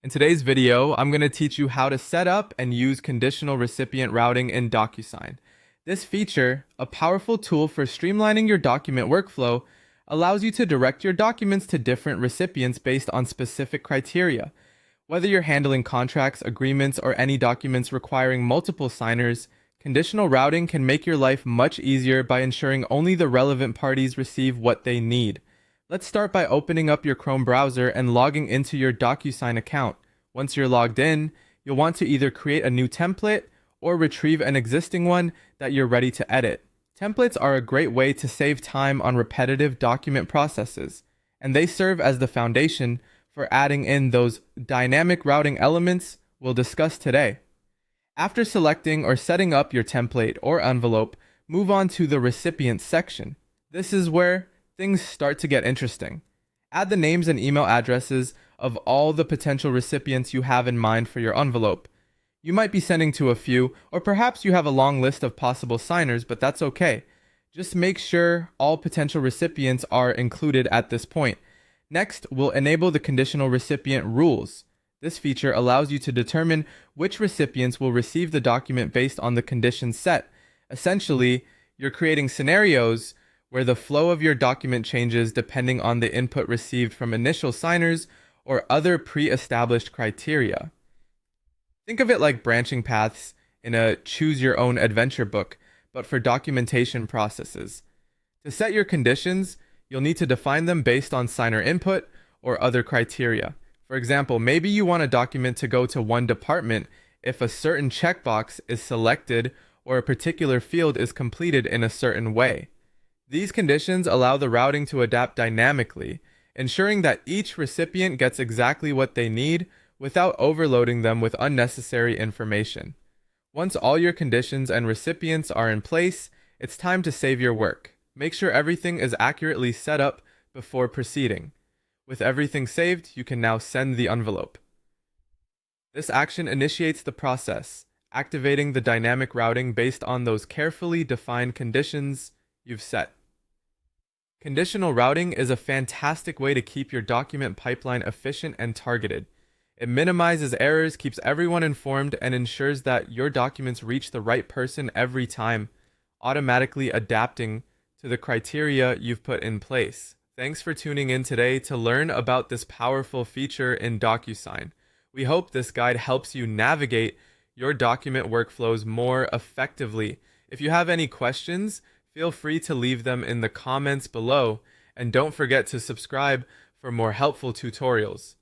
In today's video, I'm going to teach you how to set up and use conditional recipient routing in DocuSign. This feature, a powerful tool for streamlining your document workflow, allows you to direct your documents to different recipients based on specific criteria. Whether you're handling contracts, agreements, or any documents requiring multiple signers, conditional routing can make your life much easier by ensuring only the relevant parties receive what they need. Let's start by opening up your Chrome browser and logging into your DocuSign account. Once you're logged in, you'll want to either create a new template or retrieve an existing one that you're ready to edit. Templates are a great way to save time on repetitive document processes, and they serve as the foundation for adding in those dynamic routing elements we'll discuss today. After selecting or setting up your template or envelope, move on to the recipient section. This is where things start to get interesting. Add the names and email addresses of all the potential recipients you have in mind for your envelope. You might be sending to a few, or perhaps you have a long list of possible signers, but that's okay. Just make sure all potential recipients are included at this point. Next, we'll enable the conditional recipient rules. This feature allows you to determine which recipients will receive the document based on the conditions set. Essentially, you're creating scenarios where the flow of your document changes depending on the input received from initial signers or other pre-established criteria. Think of it like branching paths in a choose-your-own-adventure book, but for documentation processes. To set your conditions, you'll need to define them based on signer input or other criteria. For example, maybe you want a document to go to one department if a certain checkbox is selected or a particular field is completed in a certain way. These conditions allow the routing to adapt dynamically, ensuring that each recipient gets exactly what they need without overloading them with unnecessary information. Once all your conditions and recipients are in place, it's time to save your work. Make sure everything is accurately set up before proceeding. With everything saved, you can now send the envelope. This action initiates the process, activating the dynamic routing based on those carefully defined conditions you've set. Conditional routing is a fantastic way to keep your document pipeline efficient and targeted. It minimizes errors, keeps everyone informed, and ensures that your documents reach the right person every time, automatically adapting to the criteria you've put in place. Thanks for tuning in today to learn about this powerful feature in DocuSign. We hope this guide helps you navigate your document workflows more effectively. If you have any questions, feel free to leave them in the comments below, and don't forget to subscribe for more helpful tutorials.